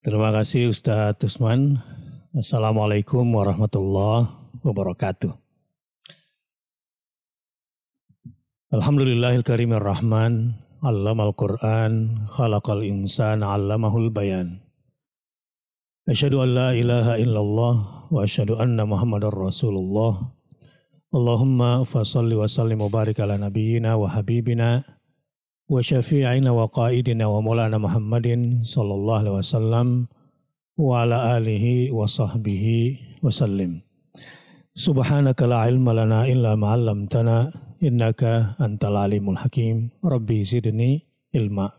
Terima kasih Ustadz Usman. Assalamualaikum warahmatullahi wabarakatuh. Alhamdulillahil karimir rahman, allamal Qur'an, khalaqal insan, allamahul bayan. Asyhadu an la ilaha illallah wa asyhadu anna Muhammadar Rasulullah. Allahumma fasalli wa sallim wa barik ala nabiyyina wa habibina wa syafi'ina wa qaidina wa maulana Muhammadin sallallahu alaihi wasallam wa ala alihi wa sahbihi wa sallim. Subhanaka la ilma lana illa ma 'allamtana innaka antal alimul hakim. Rabbi zidni ilma.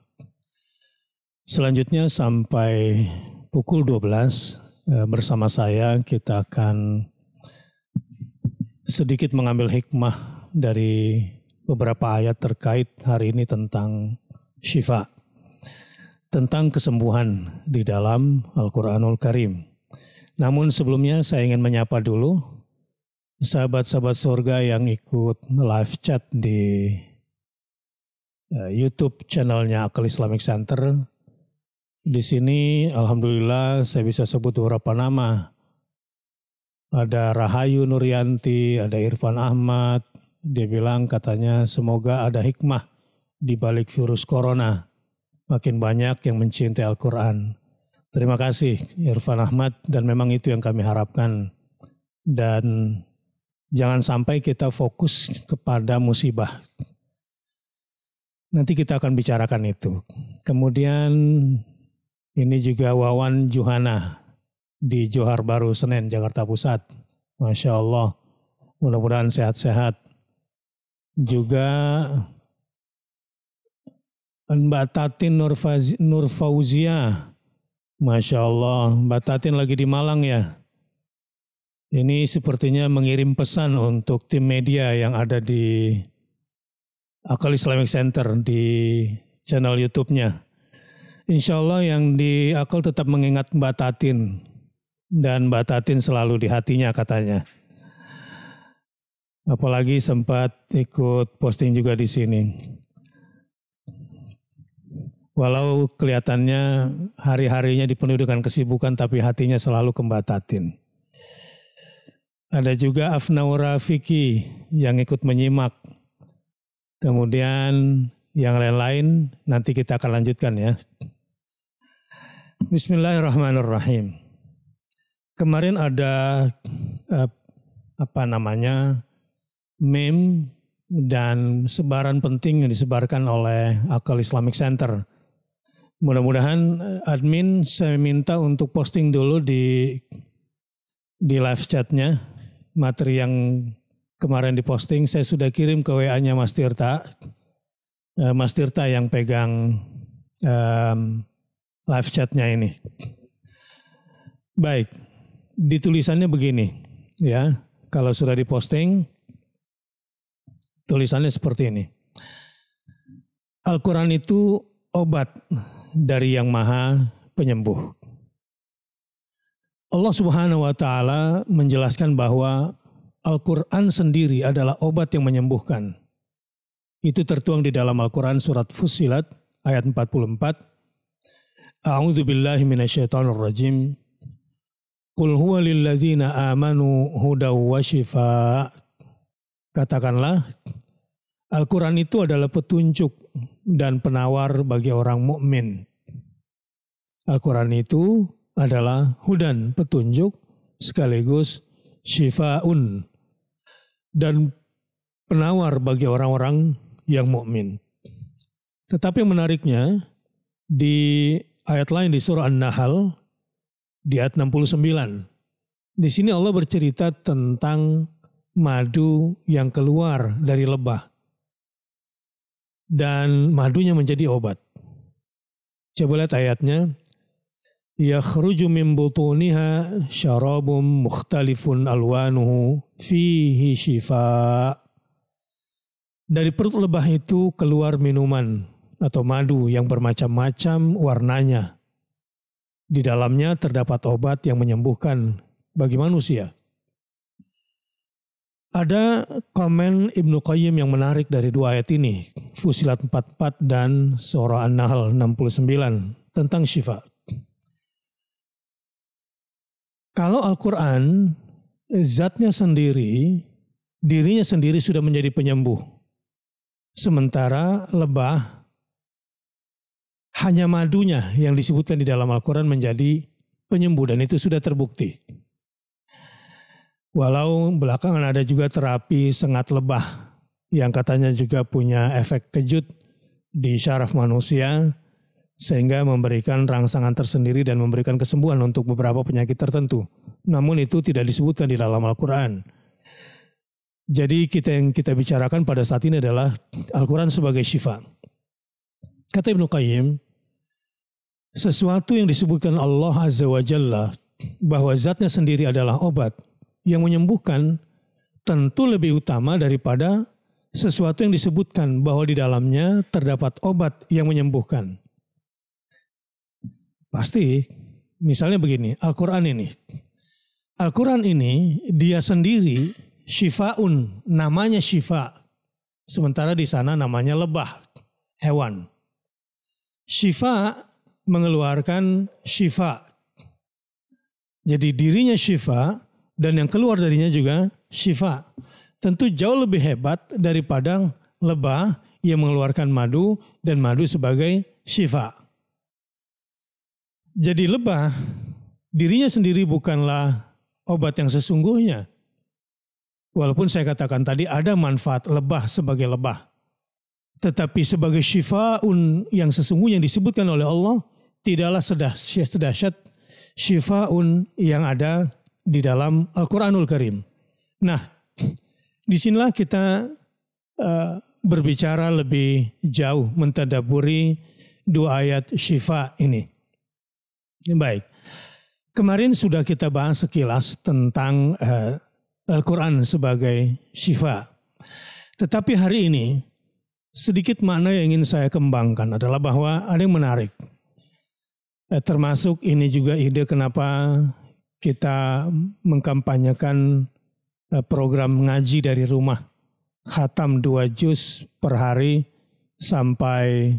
Selanjutnya sampai pukul 12 bersama saya kita akan sedikit mengambil hikmah dari beberapa ayat terkait hari ini tentang syifa, tentang kesembuhan di dalam Al-Quranul Karim. Namun sebelumnya saya ingin menyapa dulu sahabat-sahabat surga yang ikut live chat di YouTube channelnya Akal Islamic Center. Di sini alhamdulillah saya bisa sebut beberapa nama. Ada Rahayu Nuryanti, ada Irfan Ahmad. Dia bilang katanya semoga ada hikmah di balik virus corona. Makin banyak yang mencintai Al-Quran. Terima kasih Irfan Ahmad, dan memang itu yang kami harapkan. Dan jangan sampai kita fokus kepada musibah. Nanti kita akan bicarakan itu. Kemudian ini juga Wawan Juhana di Johar Baru Senen, Jakarta Pusat. Masya Allah, mudah-mudahan sehat-sehat. Juga Mbak Tatin Nur Fauzia, Masya Allah, Mbak Tatin lagi di Malang ya. Ini sepertinya mengirim pesan untuk tim media yang ada di Akal Islamic Center di channel YouTube-nya. Insya Allah yang di Akal tetap mengingat Mbak Tatin, dan Mbak Tatin selalu di hatinya katanya. Apalagi sempat ikut posting juga di sini. Walau kelihatannya hari-harinya dipenuhi dengan kesibukan, tapi hatinya selalu ke Mbak Tatin. Ada juga Afnaura Fiki yang ikut menyimak. Kemudian yang lain-lain nanti kita akan lanjutkan ya. Bismillahirrahmanirrahim. Kemarin ada meme dan sebaran penting yang disebarkan oleh Akal Islamic Center. Mudah-mudahan admin saya minta untuk posting dulu di live chatnya materi yang kemarin diposting. Saya sudah kirim ke WA-nya Mas Tirta. Mas Tirta yang pegang live chatnya ini. Baik, ditulisannya begini ya. Kalau sudah diposting, tulisannya seperti ini. Al-Quran itu obat dari Yang Maha Penyembuh. Allah Subhanahu wa Ta'ala menjelaskan bahwa Al-Quran sendiri adalah obat yang menyembuhkan. Itu tertuang di dalam Al-Quran surat Fussilat ayat 44. A'udzu billahi minasyaitonir rajim. Qul huwa lilladzina amanu hudaw wa shifaa. Katakanlah, Al-Quran itu adalah petunjuk dan penawar bagi orang mukmin. Al-Quran itu adalah hudan, petunjuk, sekaligus syifaun, dan penawar bagi orang-orang yang mukmin. Tetapi menariknya, di ayat lain di surah An-Nahl, di ayat 69, di sini Allah bercerita tentang madu yang keluar dari lebah. Dan madunya menjadi obat. Coba lihat ayatnya. Yakhruju min butuniha syarabum mukhtalifun alwanuhu fihi shifa. Dari perut lebah itu keluar minuman atau madu yang bermacam-macam warnanya. Di dalamnya terdapat obat yang menyembuhkan bagi manusia. Ada komen Ibnu Qayyim yang menarik dari dua ayat ini, Fussilat 44 dan surah An-Nahl 69 tentang syifa. Kalau Al-Quran, zatnya sendiri, dirinya sendiri sudah menjadi penyembuh. Sementara lebah, hanya madunya yang disebutkan di dalam Al-Quran menjadi penyembuh, dan itu sudah terbukti. Walau belakangan ada juga terapi sengat lebah yang katanya juga punya efek kejut di syaraf manusia, sehingga memberikan rangsangan tersendiri dan memberikan kesembuhan untuk beberapa penyakit tertentu. Namun itu tidak disebutkan di dalam Al-Quran. Jadi yang kita bicarakan pada saat ini adalah Al-Quran sebagai syifa. Kata Ibnu Qayyim, sesuatu yang disebutkan Allah Azza wa Jalla bahwa zatnya sendiri adalah obat yang menyembuhkan tentu lebih utama daripada sesuatu yang disebutkan bahwa di dalamnya terdapat obat yang menyembuhkan. Pasti, misalnya begini, Al-Quran ini dia sendiri syifaun, namanya syifa. Sementara di sana namanya lebah, hewan. Syifa mengeluarkan syifa. Jadi dirinya syifa dan yang keluar darinya juga syifa. Tentu jauh lebih hebat daripada lebah yang mengeluarkan madu dan madu sebagai syifa. Jadi lebah dirinya sendiri bukanlah obat yang sesungguhnya. Walaupun saya katakan tadi ada manfaat lebah sebagai lebah. Tetapi sebagai syifaun yang sesungguhnya disebutkan oleh Allah tidaklah sedahsyat syifaun yang ada di dalam Al-Quranul Karim. Nah, disinilah kita berbicara lebih jauh, mentadaburi dua ayat syifa ini. Baik, kemarin sudah kita bahas sekilas tentang Al-Quran sebagai syifa. Tetapi hari ini sedikit makna yang ingin saya kembangkan adalah bahwa ada yang menarik. Termasuk ini juga ide kenapa kita mengkampanyekan program ngaji dari rumah. Khatam 2 juz per hari sampai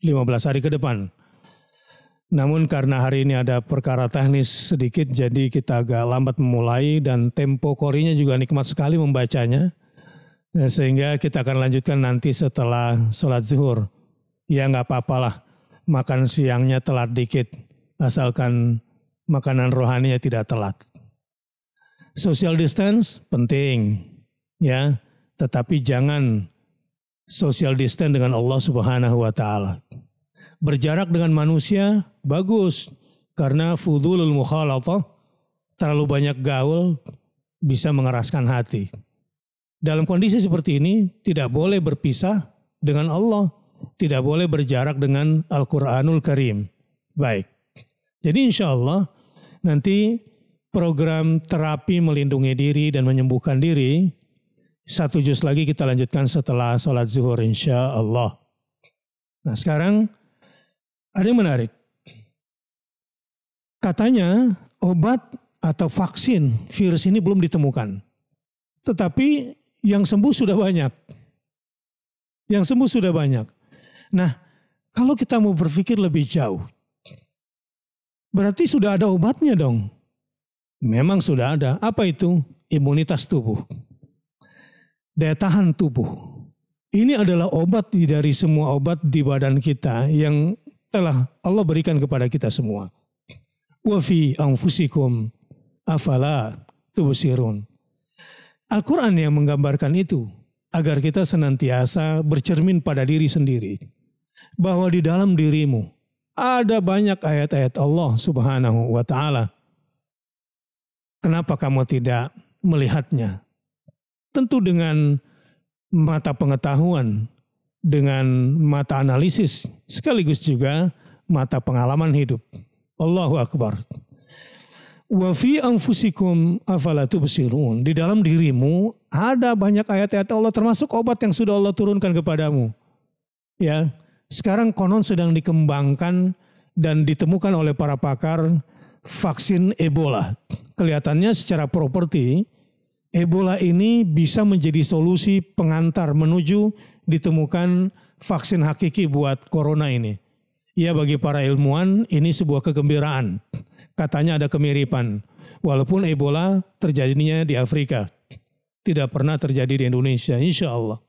15 hari ke depan. Namun karena hari ini ada perkara teknis sedikit, jadi kita agak lambat memulai dan tempo korinya juga nikmat sekali membacanya. Sehingga kita akan lanjutkan nanti setelah sholat zuhur. Ya nggak apa-apalah, makan siangnya telat dikit, asalkan makanan rohaninya tidak telat. Social distance penting, ya, tetapi jangan social distance dengan Allah Subhanahu wa Ta'ala. Berjarak dengan manusia bagus, karena fudulul mukhalatah, terlalu banyak gaul bisa mengeraskan hati. Dalam kondisi seperti ini tidak boleh berpisah dengan Allah, tidak boleh berjarak dengan Al-Quranul Karim. Baik, jadi insya Allah nanti program terapi melindungi diri dan menyembuhkan diri 1 juz lagi kita lanjutkan setelah sholat zuhur insya Allah. Nah sekarang ada yang menarik. Katanya obat atau vaksin virus ini belum ditemukan. Tetapi yang sembuh sudah banyak. Yang sembuh sudah banyak. Nah kalau kita mau berpikir lebih jauh, berarti sudah ada obatnya dong. Memang sudah ada. Apa itu? Imunitas tubuh. Daya tahan tubuh. Ini adalah obat dari semua obat di badan kita yang telah Allah berikan kepada kita semua. Wa fi anfusikum afala tubsirun. Al-Quran yang menggambarkan itu agar kita senantiasa bercermin pada diri sendiri. Bahwa di dalam dirimu ada banyak ayat-ayat Allah Subhanahu wa Ta'ala. Kenapa kamu tidak melihatnya? Tentu dengan mata pengetahuan, dengan mata analisis, sekaligus juga mata pengalaman hidup. Allahu Akbar. Wa fi anfusikum afala tubsirun. Di dalam dirimu ada banyak ayat-ayat Allah, termasuk obat yang sudah Allah turunkan kepadamu. Ya, sekarang konon sedang dikembangkan dan ditemukan oleh para pakar vaksin Ebola. Kelihatannya secara properti Ebola ini bisa menjadi solusi pengantar menuju ditemukan vaksin hakiki buat corona ini. Ya bagi para ilmuwan ini sebuah kegembiraan. Katanya ada kemiripan. Walaupun Ebola terjadinya di Afrika, tidak pernah terjadi di Indonesia, insya Allah.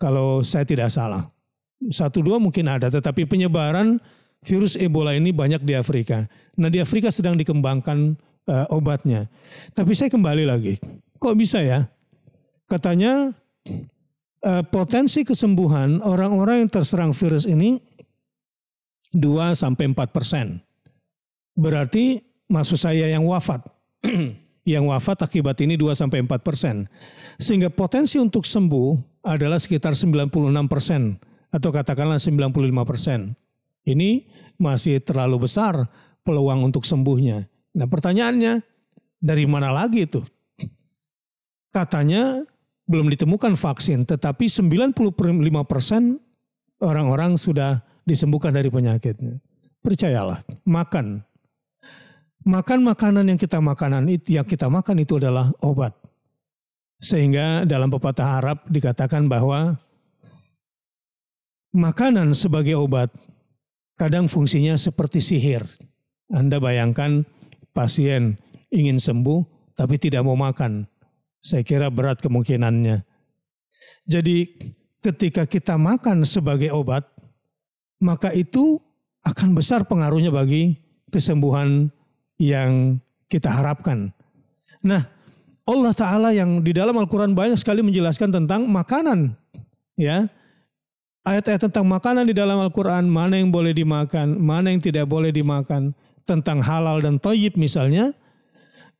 Kalau saya tidak salah. 1-2 mungkin ada, tetapi penyebaran virus Ebola ini banyak di Afrika. Nah, di Afrika sedang dikembangkan obatnya. Tapi saya kembali lagi, kok bisa ya? Katanya potensi kesembuhan orang-orang yang terserang virus ini 2-4%. Berarti maksud saya yang wafat. Yang wafat akibat ini 2-4%. Sehingga potensi untuk sembuh adalah sekitar 96% atau katakanlah 95%. Ini masih terlalu besar peluang untuk sembuhnya. Nah, pertanyaannya, dari mana lagi itu? Katanya belum ditemukan vaksin, tetapi 95% orang-orang sudah disembuhkan dari penyakitnya. Percayalah, makan makanan yang kita makan itu adalah obat. Sehingga dalam pepatah Arab dikatakan bahwa makanan sebagai obat kadang fungsinya seperti sihir. Anda bayangkan pasien ingin sembuh tapi tidak mau makan. Saya kira berat kemungkinannya. Jadi ketika kita makan sebagai obat, maka itu akan besar pengaruhnya bagi kesembuhan yang kita harapkan. Nah, Allah Ta'ala yang di dalam Al-Quran banyak sekali menjelaskan tentang makanan. Ya, ayat-ayat tentang makanan di dalam Al-Quran, mana yang boleh dimakan, mana yang tidak boleh dimakan, tentang halal dan thayyib misalnya.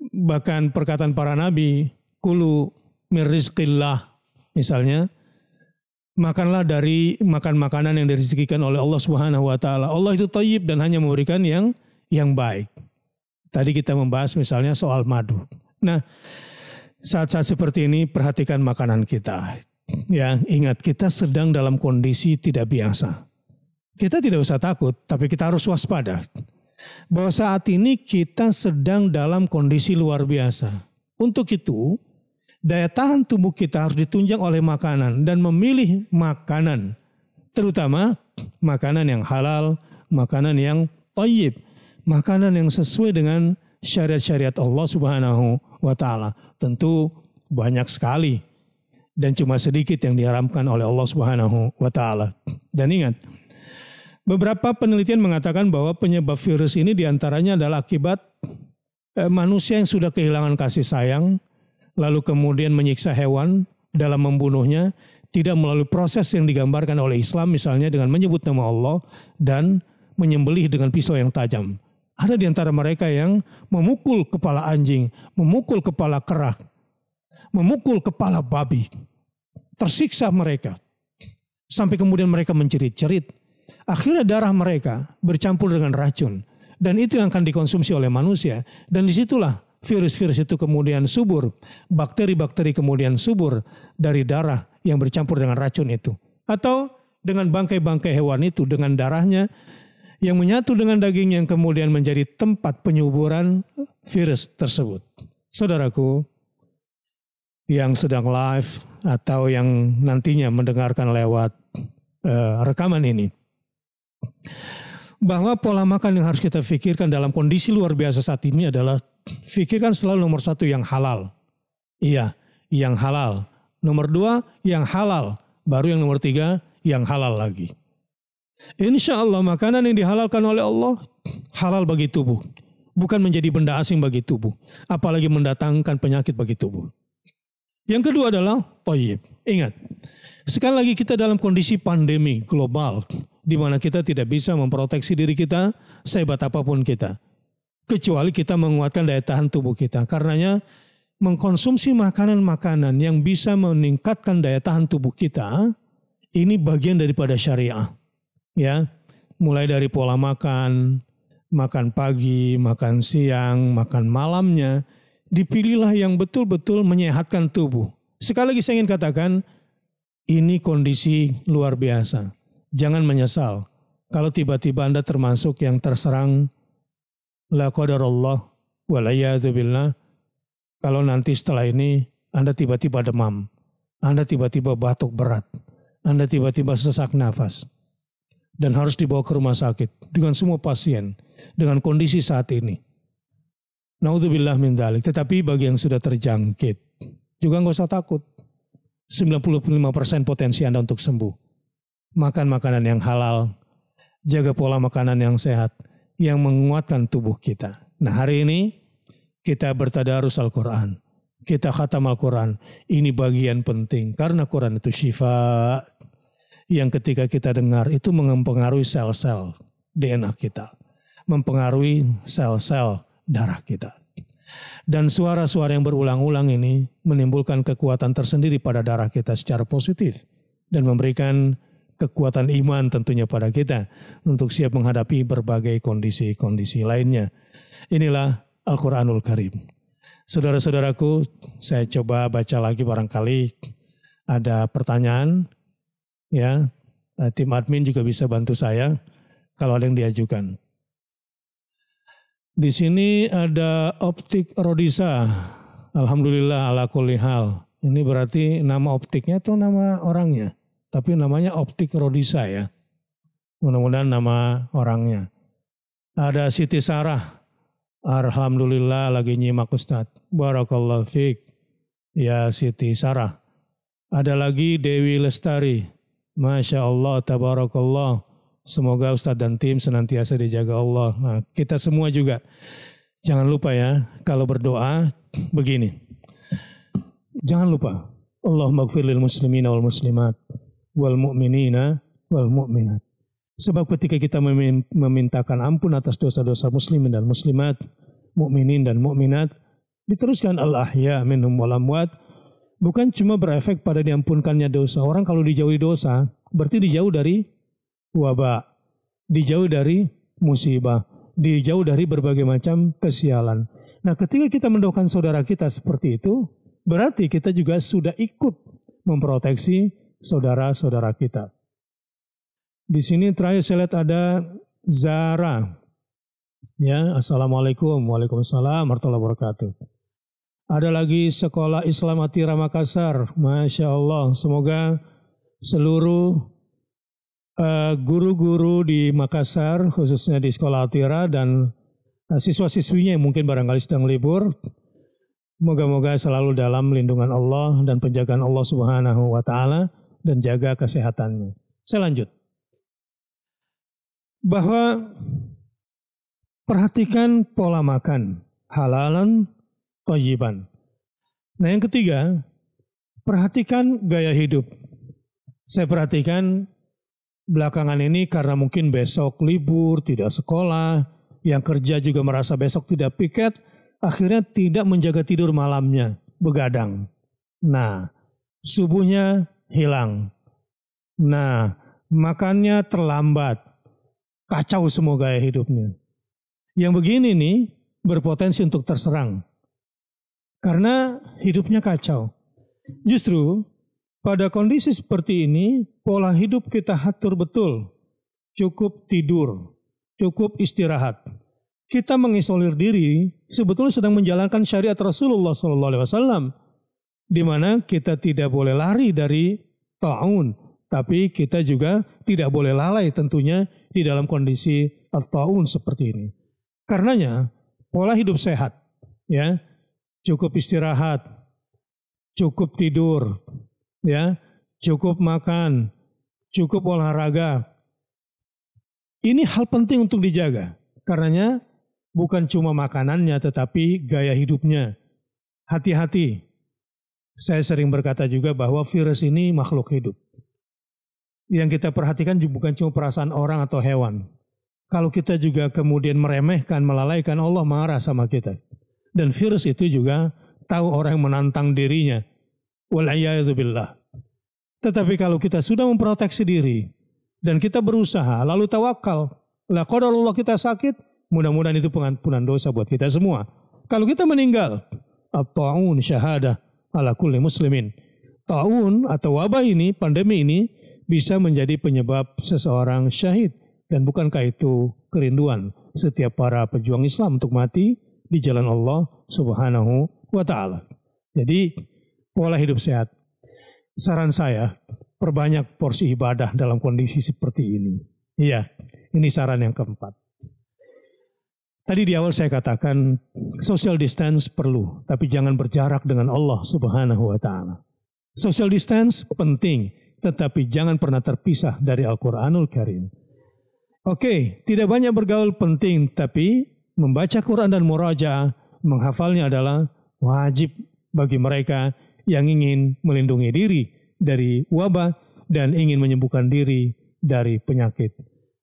Bahkan perkataan para nabi, kulu min rizqillah misalnya, makanlah dari makanan yang direzekikan oleh Allah Subhanahu wa taala. Allah itu thayyib dan hanya memberikan yang baik. Tadi kita membahas misalnya soal madu. Nah, saat-saat seperti ini perhatikan makanan kita. Ya, ingat kita sedang dalam kondisi tidak biasa. Kita tidak usah takut, tapi kita harus waspada. Bahwa saat ini kita sedang dalam kondisi luar biasa. Untuk itu, daya tahan tubuh kita harus ditunjang oleh makanan dan memilih makanan. Terutama makanan yang halal, makanan yang thayyib, makanan yang sesuai dengan syariat-syariat Allah Subhanahu wa taala. Tentu banyak sekali dan cuma sedikit yang diharamkan oleh Allah Subhanahu wa taala. Dan ingat, beberapa penelitian mengatakan bahwa penyebab virus ini diantaranya adalah akibat manusia yang sudah kehilangan kasih sayang, lalu kemudian menyiksa hewan dalam membunuhnya, tidak melalui proses yang digambarkan oleh Islam, misalnya dengan menyebut nama Allah dan menyembelih dengan pisau yang tajam. Ada di antara mereka yang memukul kepala anjing, memukul kepala kera, memukul kepala babi. Tersiksa mereka. Sampai kemudian mereka menjerit-jerit. Akhirnya darah mereka bercampur dengan racun. Dan itu yang akan dikonsumsi oleh manusia. Dan disitulah virus-virus itu kemudian subur. Bakteri-bakteri kemudian subur dari darah yang bercampur dengan racun itu. Atau dengan bangkai-bangkai hewan itu, dengan darahnya yang menyatu dengan daging yang kemudian menjadi tempat penyuburan virus tersebut. Saudaraku yang sedang live atau yang nantinya mendengarkan lewat rekaman ini, bahwa pola makan yang harus kita pikirkan dalam kondisi luar biasa saat ini adalah pikirkan selalu nomor 1 yang halal. Iya, yang halal. Nomor 2 yang halal. Baru yang nomor 3 yang halal lagi. Insya Allah makanan yang dihalalkan oleh Allah halal bagi tubuh. Bukan menjadi benda asing bagi tubuh. Apalagi mendatangkan penyakit bagi tubuh. Yang kedua adalah thayyib. Ingat, sekali lagi kita dalam kondisi pandemi global, di mana kita tidak bisa memproteksi diri kita sehebat apapun kita. Kecuali kita menguatkan daya tahan tubuh kita. Karenanya mengkonsumsi makanan-makanan yang bisa meningkatkan daya tahan tubuh kita, ini bagian daripada syariah. Ya, mulai dari pola makan, makan pagi, makan siang, makan malamnya, dipilihlah yang betul-betul menyehatkan tubuh. Sekali lagi saya ingin katakan, ini kondisi luar biasa. Jangan menyesal kalau tiba-tiba Anda termasuk yang terserang la qadarullah wa la billah. Kalau nanti setelah ini Anda tiba-tiba demam, Anda tiba-tiba batuk berat, Anda tiba-tiba sesak nafas, dan harus dibawa ke rumah sakit dengan semua pasien dengan kondisi saat ini. Naudzubillah min dzalik. Tetapi bagi yang sudah terjangkit, juga nggak usah takut. 95% potensi Anda untuk sembuh. Makan makanan yang halal, jaga pola makanan yang sehat, yang menguatkan tubuh kita. Nah hari ini kita bertadarus Al-Quran. Kita khatam Al-Quran. Ini bagian penting. Karena Quran itu syifa. Yang ketika kita dengar itu mempengaruhi sel-sel DNA kita. Mempengaruhi sel-sel darah kita. Dan suara-suara yang berulang-ulang ini menimbulkan kekuatan tersendiri pada darah kita secara positif. Dan memberikan kekuatan iman tentunya pada kita untuk siap menghadapi berbagai kondisi-kondisi lainnya. Inilah Al-Quranul Karim. Saudara-saudaraku, saya coba baca lagi barangkali ada pertanyaan. Ya, tim admin juga bisa bantu saya kalau ada yang diajukan. Di sini ada Optik Rodisa. Alhamdulillah ala kulli hal. Ini berarti nama optiknya atau nama orangnya? Tapi namanya Optik Rodisa ya. Mudah-mudahan nama orangnya. Ada Siti Sarah. Alhamdulillah lagi nyimak Ustadz. Barakallahu fiik. Ya Siti Sarah. Ada lagi Dewi Lestari. Masya Allah, tabarakallah. Semoga Ustadz dan tim senantiasa dijaga Allah. Nah, kita semua juga. Jangan lupa ya, kalau berdoa begini. Jangan lupa. Allahumma gfir lil muslimina wal muslimat. Wal mu'minina wal mu'minat. Sebab ketika kita memintakan ampun atas dosa-dosa muslimin dan muslimat, mukminin dan mukminat, diteruskan al-ahya minhum wal amwat, bukan cuma berefek pada diampunkannya dosa. Orang kalau dijauhi dosa, berarti dijauh dari wabah, dijauh dari musibah, dijauh dari berbagai macam kesialan. Nah, ketika kita mendoakan saudara kita seperti itu, berarti kita juga sudah ikut memproteksi saudara-saudara kita. Di sini terakhir saya lihat ada Zara. Ya, Assalamualaikum. Waalaikumsalam warahmatullahi wabarakatuh. Ada lagi Sekolah Islam Atira Makassar. Masya Allah. Semoga seluruh guru-guru di Makassar, khususnya di Sekolah Atira dan siswa-siswinya yang mungkin barangkali sedang libur, moga-moga selalu dalam lindungan Allah dan penjagaan Allah Subhanahu wa Ta'ala dan jaga kesehatannya. Saya lanjut. Bahwa perhatikan pola makan, halalan, thayyiban. Nah yang ketiga, perhatikan gaya hidup. Saya perhatikan belakangan ini karena mungkin besok libur, tidak sekolah, yang kerja juga merasa besok tidak piket, akhirnya tidak menjaga tidur malamnya, begadang. Nah, subuhnya hilang. Nah, makannya terlambat. Kacau semua gaya hidupnya. Yang begini nih berpotensi untuk terserang. Karena hidupnya kacau. Justru pada kondisi seperti ini pola hidup kita atur betul. Cukup tidur, cukup istirahat. Kita mengisolir diri sebetulnya sedang menjalankan syariat Rasulullah SAW. Di mana kita tidak boleh lari dari ta'un. Tapi kita juga tidak boleh lalai tentunya di dalam kondisi at-ta'un seperti ini. Karenanya pola hidup sehat, ya, cukup istirahat, cukup tidur, ya, cukup makan, cukup olahraga. Ini hal penting untuk dijaga. Karenanya bukan cuma makanannya tetapi gaya hidupnya. Hati-hati. Saya sering berkata juga bahwa virus ini makhluk hidup. Yang kita perhatikan bukan cuma perasaan orang atau hewan. Kalau kita juga kemudian meremehkan, melalaikan, Allah marah sama kita. Dan virus itu juga tahu orang yang menantang dirinya. Wal'iyadzubillah. Tetapi kalau kita sudah memproteksi diri dan kita berusaha, lalu tawakal, la qadarullah kita sakit, mudah-mudahan itu pengampunan dosa buat kita semua. Kalau kita meninggal, at-ta'un syahadah ala kulli muslimin. Ta'un atau wabah ini, pandemi ini, bisa menjadi penyebab seseorang syahid. Dan bukankah itu kerinduan setiap para pejuang Islam untuk mati di jalan Allah Subhanahu wa Ta'ala. Jadi pola hidup sehat. Saran saya, perbanyak porsi ibadah dalam kondisi seperti ini. Iya, ini saran yang keempat. Tadi di awal saya katakan social distance perlu, tapi jangan berjarak dengan Allah Subhanahu wa taala. Social distance penting, tetapi jangan pernah terpisah dari Al-Qur'anul Karim. Oke, tidak banyak bergaul penting, tapi membaca Quran dan murajaah, menghafalnya adalah wajib bagi mereka yang ingin melindungi diri dari wabah dan ingin menyembuhkan diri dari penyakit.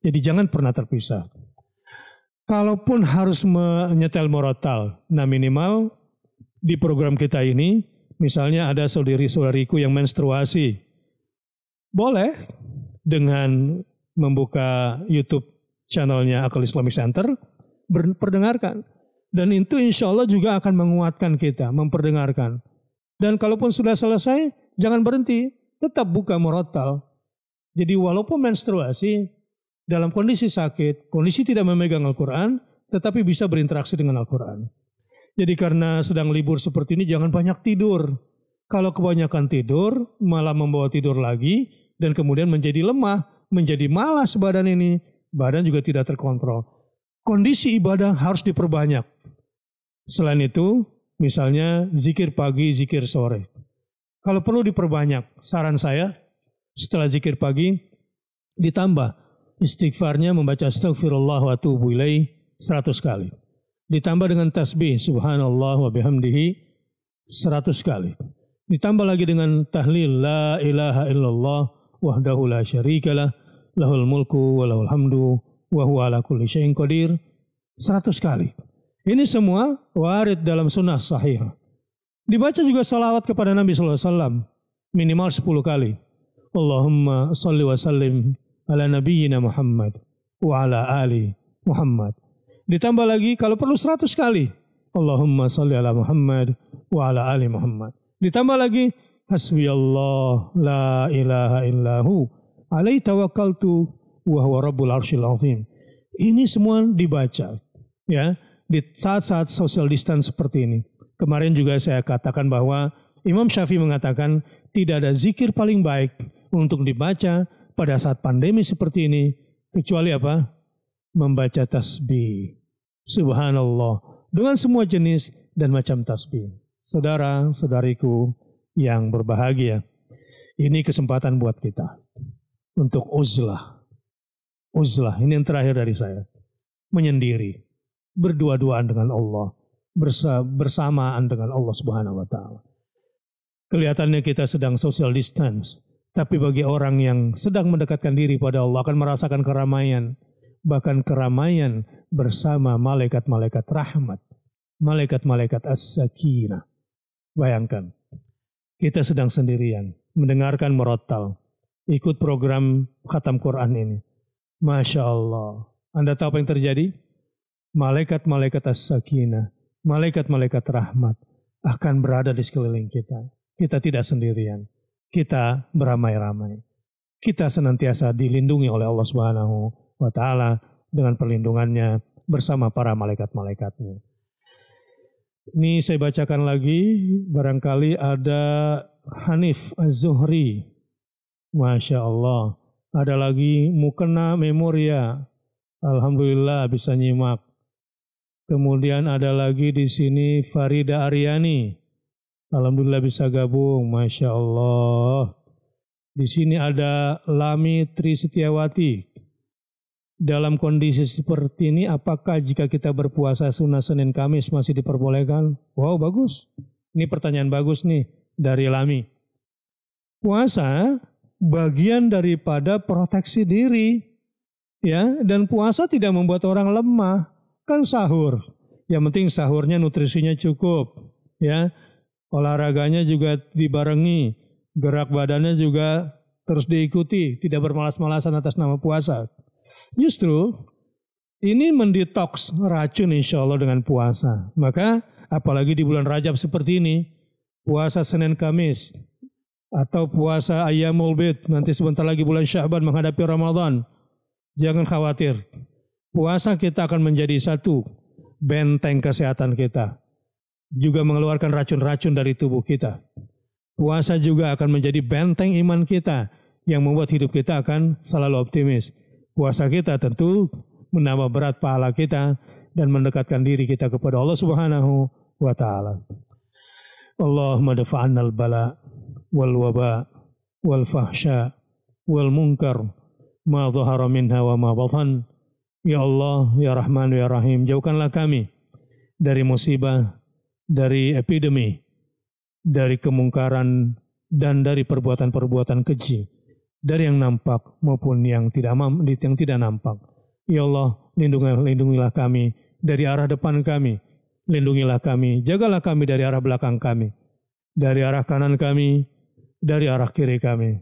Jadi jangan pernah terpisah. Kalaupun harus menyetel murattal, nah minimal di program kita ini, misalnya ada saudari-saudariku yang menstruasi, boleh dengan membuka YouTube channelnya Akal Islamic Center, perdengarkan. Dan itu insya Allah juga akan menguatkan kita, memperdengarkan. Dan kalaupun sudah selesai, jangan berhenti, tetap buka murattal. Jadi walaupun menstruasi, dalam kondisi sakit, kondisi tidak memegang Al-Quran, tetapi bisa berinteraksi dengan Al-Quran. Jadi karena sedang libur seperti ini, jangan banyak tidur. Kalau kebanyakan tidur, malah membawa tidur lagi, dan kemudian menjadi lemah, menjadi malas badan ini, badan juga tidak terkontrol. Kondisi ibadah harus diperbanyak. Selain itu, misalnya zikir pagi, zikir sore. Kalau perlu diperbanyak, saran saya, setelah zikir pagi, ditambah istighfarnya membaca astaghfirullah wa atubu ilaih 100 kali. Ditambah dengan tasbih subhanallah wa bihamdihi 100 kali. Ditambah lagi dengan tahlil la ilaha illallah wahdahu la syarikalah lahul mulku wa lahul hamdu wa huwa ala kulli syai'in qadir 100 kali. Ini semua warid dalam sunnah sahih. Dibaca juga salawat kepada Nabi SAW minimal 10 kali. Allahumma salli wa sallim ala nabiyyina Muhammad wa ala ali Muhammad. Ditambah lagi kalau perlu 100 kali. Allahumma salli ala Muhammad wa ala ali Muhammad. Ditambah lagi hasbiyallah la ilaha illahu alaihi tawakkaltu wa huwa rabbul arsyil azim. Ini semua dibaca ya di saat-saat social distance seperti ini. Kemarin juga saya katakan bahwa Imam Syafi'i mengatakan tidak ada zikir paling baik untuk dibaca pada saat pandemi seperti ini, kecuali apa? Membaca tasbih. Subhanallah. Dengan semua jenis dan macam tasbih. Saudara-saudariku yang berbahagia. Ini kesempatan buat kita. Untuk uzlah. Uzlah, ini yang terakhir dari saya. Menyendiri. Berdua-duaan dengan Allah. Bersamaan dengan Allah Subhanahu wa ta'ala. Kelihatannya kita sedang social distance. Tapi bagi orang yang sedang mendekatkan diri pada Allah akan merasakan keramaian. Bahkan keramaian bersama malaikat-malaikat rahmat. Malaikat-malaikat as-sakinah. Bayangkan, kita sedang sendirian mendengarkan murattal. Ikut program khatam Quran ini. Masya Allah. Anda tahu apa yang terjadi? Malaikat-malaikat as-sakinah. Malaikat-malaikat rahmat akan berada di sekeliling kita. Kita tidak sendirian. Kita beramai-ramai. Kita senantiasa dilindungi oleh Allah Subhanahu wa ta'ala dengan perlindungannya bersama para malaikat-malaikatnya. Ini saya bacakan lagi, barangkali ada Hanif Az-Zuhri. Masya Allah. Ada lagi Mukena Memoria. Alhamdulillah bisa nyimak. Kemudian ada lagi di sini Farida Aryani. Alhamdulillah bisa gabung, Masya Allah. Di sini ada Lami Tri Setiawati. Dalam kondisi seperti ini, apakah jika kita berpuasa sunnah Senin Kamis masih diperbolehkan? Wow, bagus. Ini pertanyaan bagus nih dari Lami. Puasa bagian daripada proteksi diri, ya. Dan puasa tidak membuat orang lemah. Kan sahur. Yang penting sahurnya nutrisinya cukup, ya. Olahraganya juga dibarengi, gerak badannya juga terus diikuti, tidak bermalas-malasan atas nama puasa. Justru ini mendetoks racun insya Allah dengan puasa. Maka apalagi di bulan Rajab seperti ini, puasa Senin Kamis atau puasa Ayyamul Bid, nanti sebentar lagi bulan Sya'ban menghadapi Ramadan. Jangan khawatir, puasa kita akan menjadi satu benteng kesehatan kita. Juga mengeluarkan racun-racun dari tubuh kita. Puasa juga akan menjadi benteng iman kita yang membuat hidup kita akan selalu optimis. Puasa kita tentu menambah berat pahala kita dan mendekatkan diri kita kepada Allah Subhanahu wa taala. Allahumma dafa'anna al-bala wal waba wal fahsya wal munkar ma dhahara minha wa ma batan. Ya Allah, ya Rahman, ya Rahim, jauhkanlah kami dari musibah, dari epidemi, dari kemungkaran, dan dari perbuatan-perbuatan keji, dari yang nampak maupun yang tidak nampak. Ya Allah, lindungilah kami dari arah depan kami, lindungilah kami, jagalah kami dari arah belakang kami, dari arah kanan kami, dari arah kiri kami.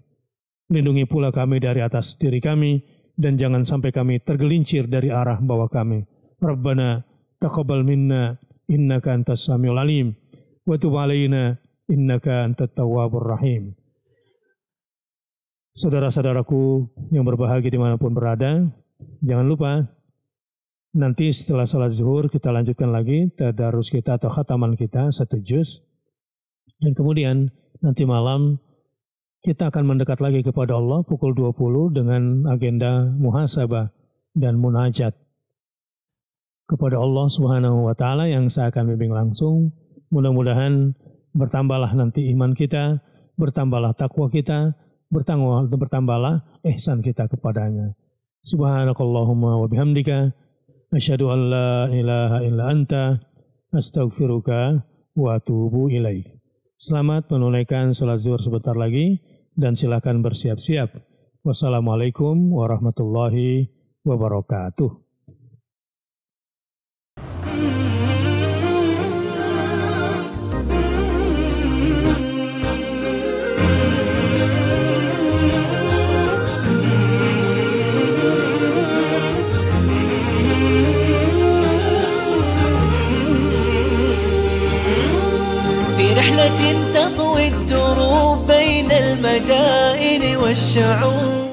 Lindungi pula kami dari atas diri kami, dan jangan sampai kami tergelincir dari arah bawah kami. Rabbana taqabbal minna innaka antas samiul alim wa tub alaina innaka antat tawwabur rahim. Saudara-saudaraku yang berbahagia dimanapun berada, jangan lupa nanti setelah salat zuhur kita lanjutkan lagi tadarus kita atau khataman kita 1 juz, dan kemudian nanti malam kita akan mendekat lagi kepada Allah pukul 20 dengan agenda muhasabah dan munajat kepada Allah Subhanahu wa taala yang saya akan bimbing langsung. Mudah-mudahan bertambahlah nanti iman kita, bertambahlah takwa kita, bertambahlah ihsan kita kepadanya. Subhanakallahumma wa bihamdika asyhadu an la ilaha illa anta astaghfiruka wa atubu ilaik. Selamat menunaikan salat zuhur sebentar lagi dan silakan bersiap-siap. Wassalamualaikum warahmatullahi wabarakatuh. رحلة تطوي الدروب بين المدائن والشعوب.